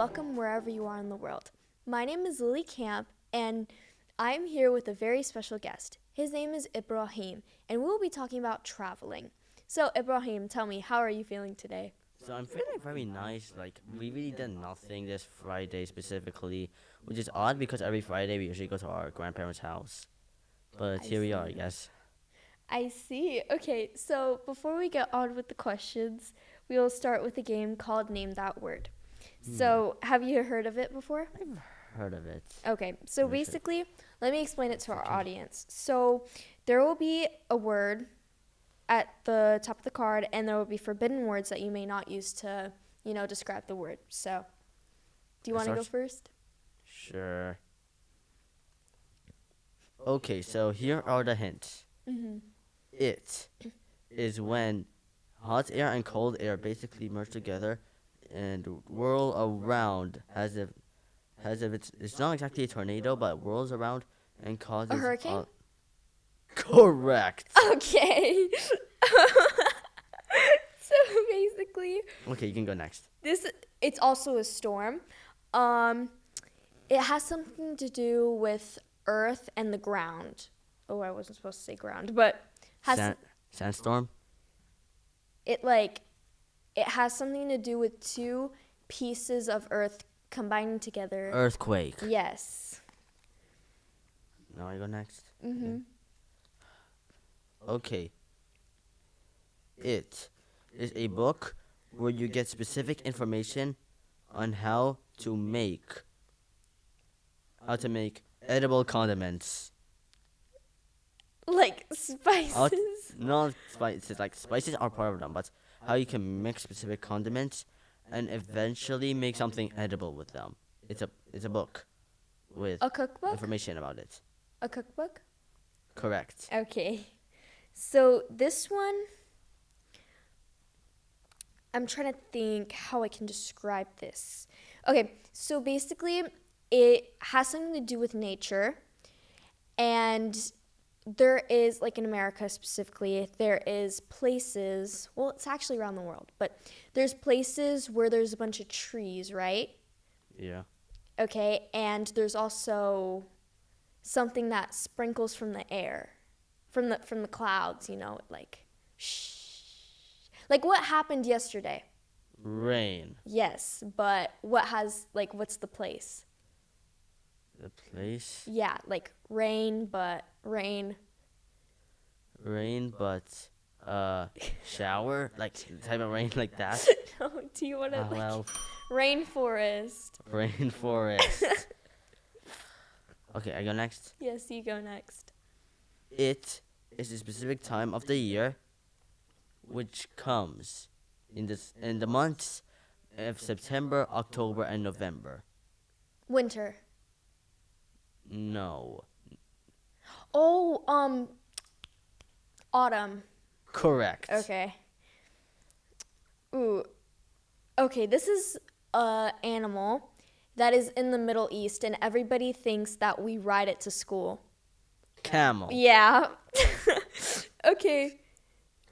welcome wherever you are in the world. My name is Lily Camp, and I'm here with a very special guest. His name is Ebrahim, and we'll be talking about traveling. So, Ebrahim, tell me, how are you feeling today? So I'm feeling very nice. Like we really did nothing this Friday specifically, which is odd because every Friday we usually go to our grandparents' house. But I here we are, I see. guess. I see. Okay, so before we get on with the questions, we will start with a game called Name That Word. Hmm. So, have you heard of it before? I've heard of it. Okay, so Let me check. basically, let me explain it to our Checking. audience. So, there will be a word at the top of the card, and there will be forbidden words that you may not use to, describe the word. So, do you I want to go start. first? Sure. Okay, so here are the hints. Mm-hmm. It is when hot air and cold air basically merge together and whirl around as if it's not exactly a tornado, but whirls around and A causes hurricane? correct. Okay. So basically, Okay, you can go next. it's also a storm. Um, it has something to do with earth and the ground. Oh, I wasn't supposed to say ground, but has Sand, sandstorm? it like it has something to do with two pieces of earth combining together. Earthquake. Yes. Now I go next. Mm-hmm. Okay. It is a book where you get specific information on how to make edible condiments. Like How spices. not spices, like spices are part of them, but how you can mix specific condiments and eventually make something edible with them. It's a book with A cookbook? information about it. A cookbook? Correct. Okay. So this one, I'm trying to think how I can describe this. Okay, so basically, it has something to do with nature, and there is, like in America specifically, there is places, well, it's actually around the world, but there's places where there's a bunch of trees, right? Yeah. Okay, and there's also something that sprinkles from the air, from the clouds, like shh. Like what happened yesterday? Rain. Yes, but what's the place? The place. Yeah, like rain, but rain. Rain, but shower, like type of rain like that. No, do you want to Well, rainforest? rainforest. Okay, I go next. Yes, you go next. It is a specific time of the year, which comes in the months of September, October, and November. Winter. No. Oh, autumn. Correct. Okay. Ooh. Okay, this is a animal that is in the Middle East, and everybody thinks that we ride it to school. Camel. Yeah. Okay.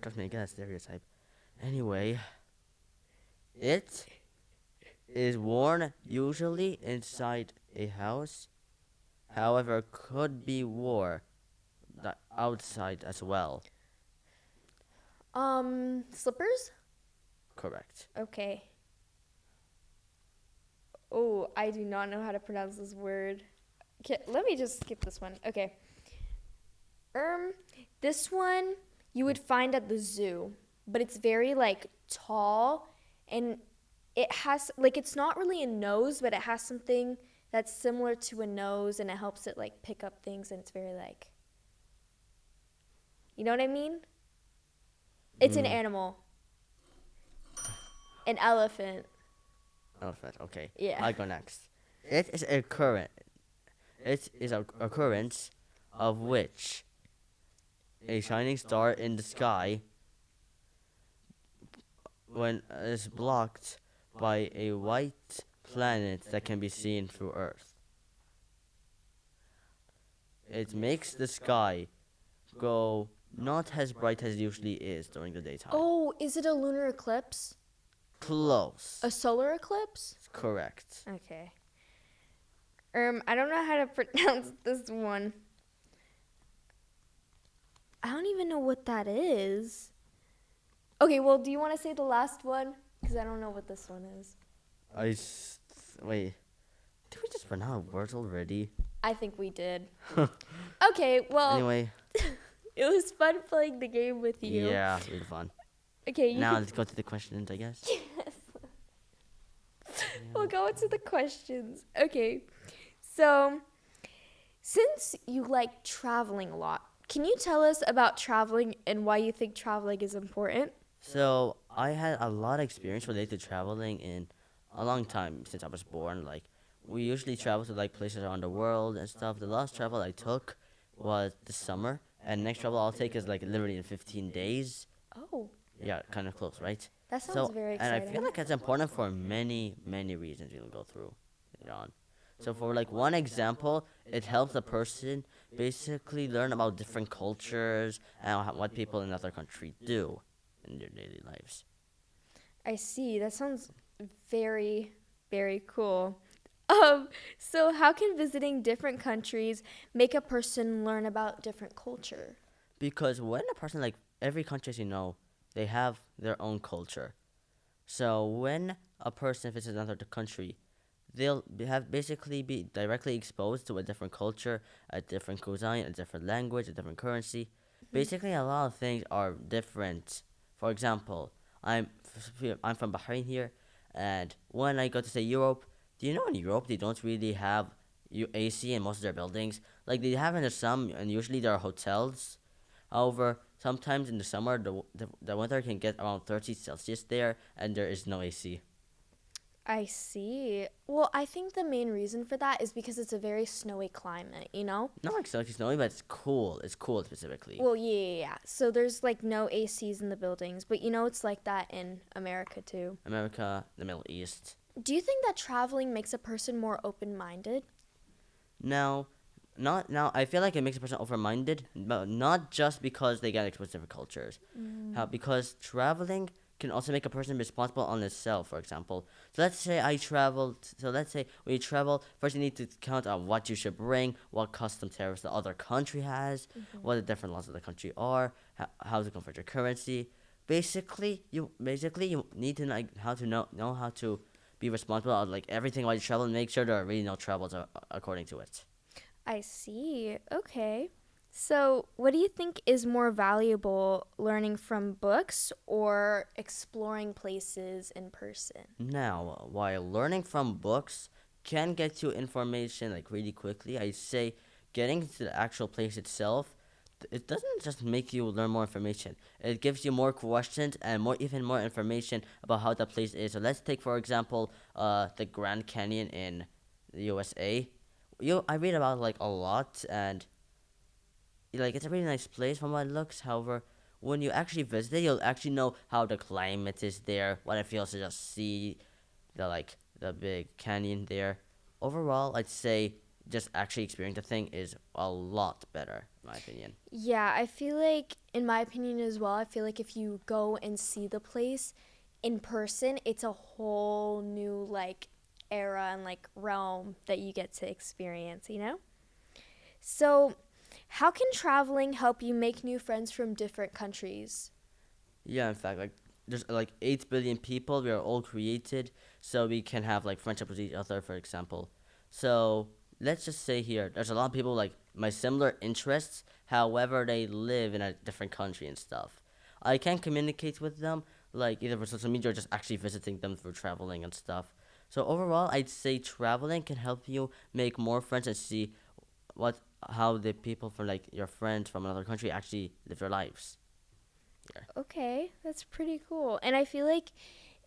Trust me, I get a stereotype. Anyway, it is worn usually inside a house. However, could be worn outside as well. Slippers? Correct. Okay. Oh, I do not know how to pronounce this word. Okay, let me just skip this one. Okay. This one you would find at the zoo, but it's very like tall, and it has like it's not really a nose, but it has something that's similar to a nose, and it helps it like pick up things, and it's very like, you know what I mean? It's an Mm, animal. An elephant. elephant. Okay. Yeah. I go next. It is a current. It is a occurrence of which a shining star in the sky when is blocked by a white planet that can be seen through Earth. It makes the sky go not as bright as it usually is during the daytime. Oh, is it a lunar eclipse? Close. A solar eclipse? Correct. Okay. I don't know how to pronounce this one. I don't even know what that is. Okay, well, do you want to say the last one? Because I don't know what this one is. Wait. Did we just run out of words already? I think we did. Okay, well, Anyway. it was fun playing the game with you. Yeah, it's really fun. Okay, you Now can... let's go to the questions, I guess. Yes. We'll go into the questions. Okay, so since you like traveling a lot, can you tell us about traveling and why you think traveling is important? So I had a lot of experience related to traveling in a long time since I was born. Like we usually travel to like places around the world and stuff. The last travel I took was this summer, and next travel I'll take is like literally in 15 days. Oh, Yeah, kind of close, right? that sounds very And I exciting. feel like it's important for many, many reasons we'll go through it on. So for like one example, it helps a person basically learn about different cultures and what people in other country do in their daily lives. I see. That sounds very, very cool. So how can visiting different countries make a person learn about different culture? Because when a person, like every country, as you know, they have their own culture. So when a person visits another country, have basically be directly exposed to a different culture, a different cuisine, a different language, a different currency. Basically, a lot of things are different. For example, I'm from Bahrain here, and when I go to say Europe, do you know in Europe they don't really have AC in most of their buildings? Like they have in the some, and usually there are hotels. However, sometimes in the summer, the weather can get around 30 Celsius there, and there is no AC. I see. Well, I think the main reason for that is because it's a very snowy climate, you know? Not like so snowy, but it's cool. It's cool specifically. Well, yeah. So there's like no ACs in the buildings, but you know it's like that in America too. America, the Middle East. Do you think that traveling makes a person more open-minded? Now, not now. I feel like it makes a person open-minded, but not just because they get exposed to different cultures. Because traveling can also make a person responsible on itself. For example, so let's say I traveled. So let's say when you travel, first you need to count on what you should bring, what custom tariffs the other country has, what the different laws of the country are, how to convert your currency. Basically you need to like how to know how to be responsible of like everything while you travel and make sure there are really no troubles according to it. I see. Okay. So, what do you think is more valuable, learning from books or exploring places in person? Now, while learning from books can get you information like really quickly, I say getting to the actual place itself, it doesn't just make you learn more information. It gives you more questions and even more information about how the place is. So let's take for example, the Grand Canyon in the USA. I read about it, like a lot, and like it's a really nice place from what it looks. However, when you actually visit it, you'll actually know how the climate is there, what it feels to just see the big canyon there. Overall, I'd say just actually experiencing the thing is a lot better, in my opinion. Yeah, I feel like, in my opinion as well, I feel like if you go and see the place in person, it's a whole new, like, era and, like, realm that you get to experience, you know? So, how can traveling help you make new friends from different countries? Yeah, in fact, like there's like 8 billion people. We are all created, so we can have like friendship with each other, for example. So let's just say here, there's a lot of people like my similar interests. However, they live in a different country and stuff. I can communicate with them like either for social media or just actually visiting them through traveling and stuff. So overall, I'd say traveling can help you make more friends and see what how the people from like your friends from another country actually live their lives. Yeah. Okay, that's pretty cool. And I feel like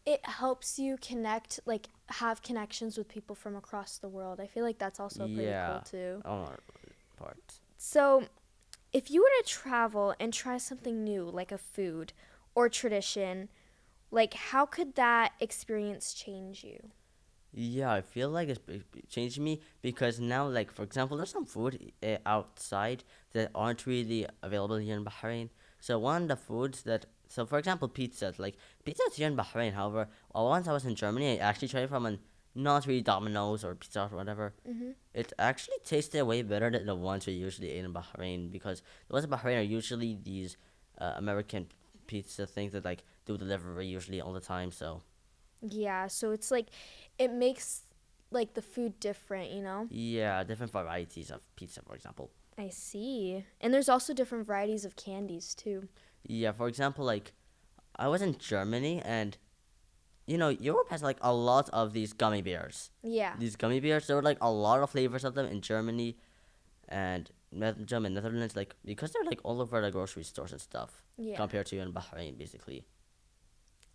it helps you connect, like have connections with people from across the world. I feel like that's also pretty cool Yeah. too. On our part. So, if you were to travel and try something new, like a food or tradition, like how could that experience change you? Yeah, I feel like it changed me because now, like for example, there's some food outside that aren't really available here in Bahrain. So one of the foods that So for example, pizzas. Like pizzas here in Bahrain. However, once I was in Germany, I actually tried it from a not really Domino's or Pizza Hut or whatever. Mm-hmm. It actually tasted way better than the ones we usually ate in Bahrain because the ones in Bahrain are usually these American pizza things that like do delivery usually all the time. So Yeah, so it's like it makes like the food different, you know? yeah, different varieties of pizza, for example. I see. And there's also different varieties of candies too. Yeah, for example, like I was in Germany and Europe has like a lot of these gummy bears. Yeah. These gummy bears, there were like a lot of flavors of them in Germany and Belgium and Netherlands, like because they're like all over the grocery stores and stuff Yeah. compared to in Bahrain, basically.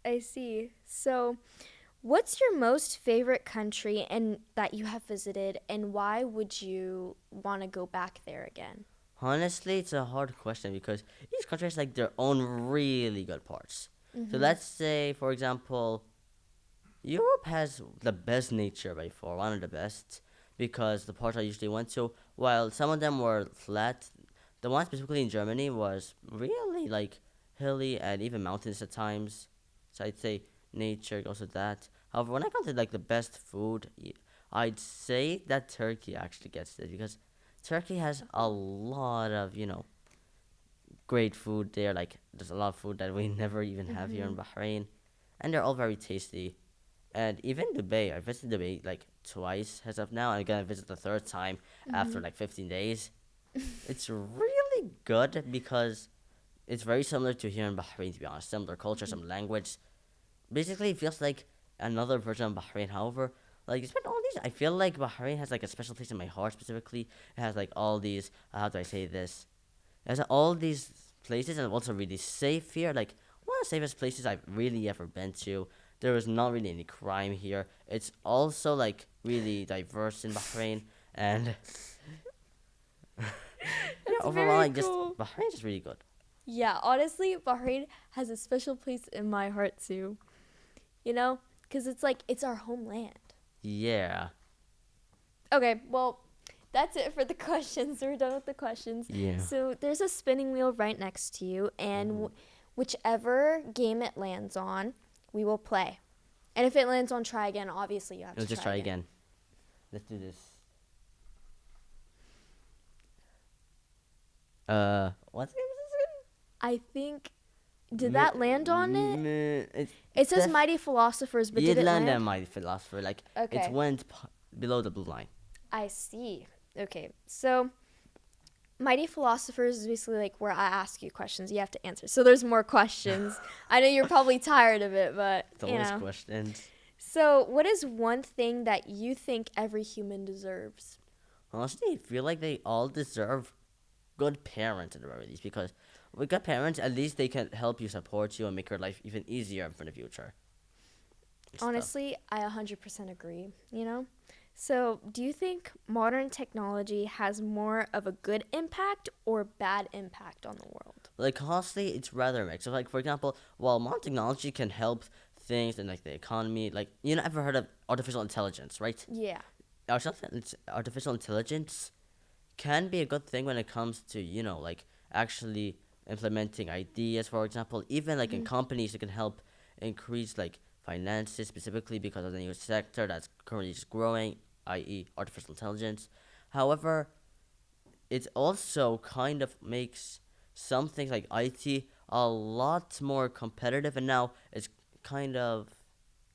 I see. So, what's your most favorite country and that you have visited and why would you want to go back there again? Honestly, it's a hard question because each country has like their own really good parts. So Mhm. let's say, for example, Europe has the best nature by far, one of the best, because the parts I usually went to, while some of them were flat, the one specifically in Germany was really like hilly and even mountainous at times. So I'd say nature goes with that. However, when I come to like the best food, I'd say that Turkey actually gets it because Turkey has a lot of great food there. Like there's a lot of food that we never even have here in Mhm. Bahrain, and they're all very tasty. And even Dubai, I visited Dubai like twice as of now. I'm gonna visit the third time after Mhm. like 15 days. It's really good because it's very similar to here in Bahrain, to be honest. Similar culture, Mhm. some language. Basically, it feels like another version of Bahrain. However, like it's been all these. I feel like Bahrain has like a special place in my heart. Specifically, it has like all these. How do I say this? It has all these places and also really safe here. Like one of the safest places I've really ever been to. There is not really any crime here. It's also like really diverse in Bahrain, and yeah, That's overall, very like just cool. Bahrain is really good. Yeah, honestly, Bahrain has a special place in my heart too. You know? Cuz it's like it's our homeland. Yeah, Okay, well, that's it for the questions. We're done with the questions. yeah. So there's a spinning wheel right next to you, and Mm-hmm. whichever game it lands on, we will play. And if it lands on try again, obviously you have Let's to just try try again. again. Let's do this. What game I think, is did this that land on it? again? It's It says def- Mighty Philosophers, but did You'd it land on land? my philosopher. Like it Okay, went below the blue line. I see. Okay, so Mighty Philosophers is basically like where I ask you questions, you have to answer. So there's more questions. I know you're probably tired of it, but It's you always know. questions. So, what is one thing that you think every human deserves? Honestly, I feel like they all deserve good parents at the very least because with good parents, at least they can help you, support you, and make your life even easier for the future. And stuff. Honestly, I 100% agree, you know? So, do you think modern technology has more of a good impact or bad impact on the world? Like honestly, it's rather mixed. So like for example, while modern technology can help things in like the economy, like ever heard of artificial intelligence, right? Yeah. Artificial intelligence can be a good thing when it comes to like actually implementing ideas. For example, even like in Mhm. companies, it can help increase like finances specifically because of the new sector that's currently just growing, i.e., artificial intelligence. However, it also kind of makes some things like IT a lot more competitive, and now it's kind of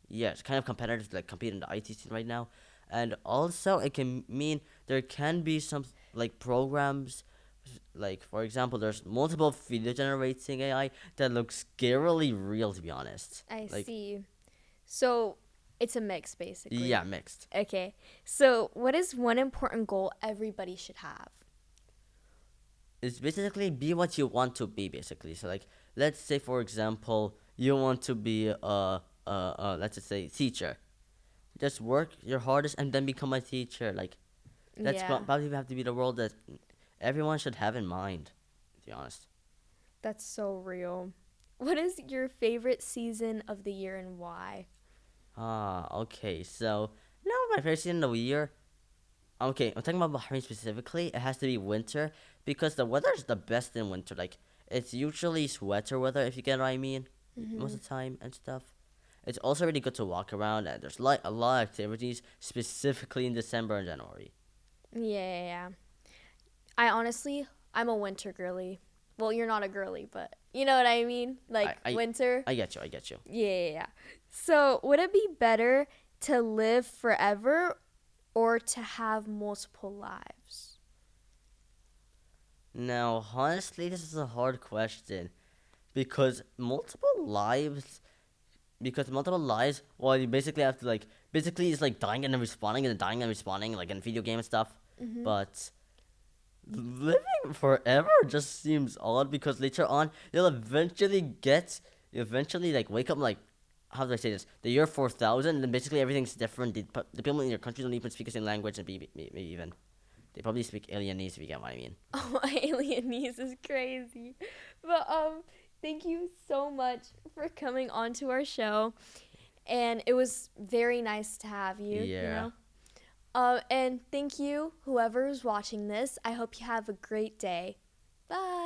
it's kind of competitive to like compete in the IT scene right now, and also it can mean there can be some like programs. Like for example, there's multiple video generating AI that looks scarily real, to be honest. I Like see. So, it's a mix basically. yeah, mixed. Okay. So, what is one important goal everybody should have? It's basically be what you want to be, basically. So like let's say for example you want to be let's just say teacher. Just work your hardest and then become a teacher. Like that's Yeah, probably have to be the world that everyone should have in mind, to be honest. that's so real. What is your favorite season of the year and why? Okay, so now my favorite season of the year. Okay, I'm talking about Bahrain specifically. It has to be winter because the weather is the best in winter. Like it's usually sweater weather, if you get what I mean, most Mm-hmm. of the time and stuff. It's also really good to walk around, and there's like a lot of activities, specifically in December and January. Yeah. I honestly, I'm a winter girly. Well, you're not a girly, but you know what I mean? I, Like I, winter. I get you. I get you. Yeah. So, would it be better to live forever or to have multiple lives? Now, honestly, this is a hard question because multiple lives. Well, you basically have to like basically it's like dying and then respawning and then dying and respawning like in video game and stuff. Mm-hmm. But living forever just seems odd because later on you eventually like wake up like how do I say this? The year 4000, and then basically everything's different. The people in your country don't even speak the same language, and maybe even they probably speak alienese if you get what I mean. Oh, alienese is crazy. But thank you so much for coming on to our show. And it was very nice to have you, you Yeah. know. And thank you, whoever's watching this. I hope you have a great day. Bye.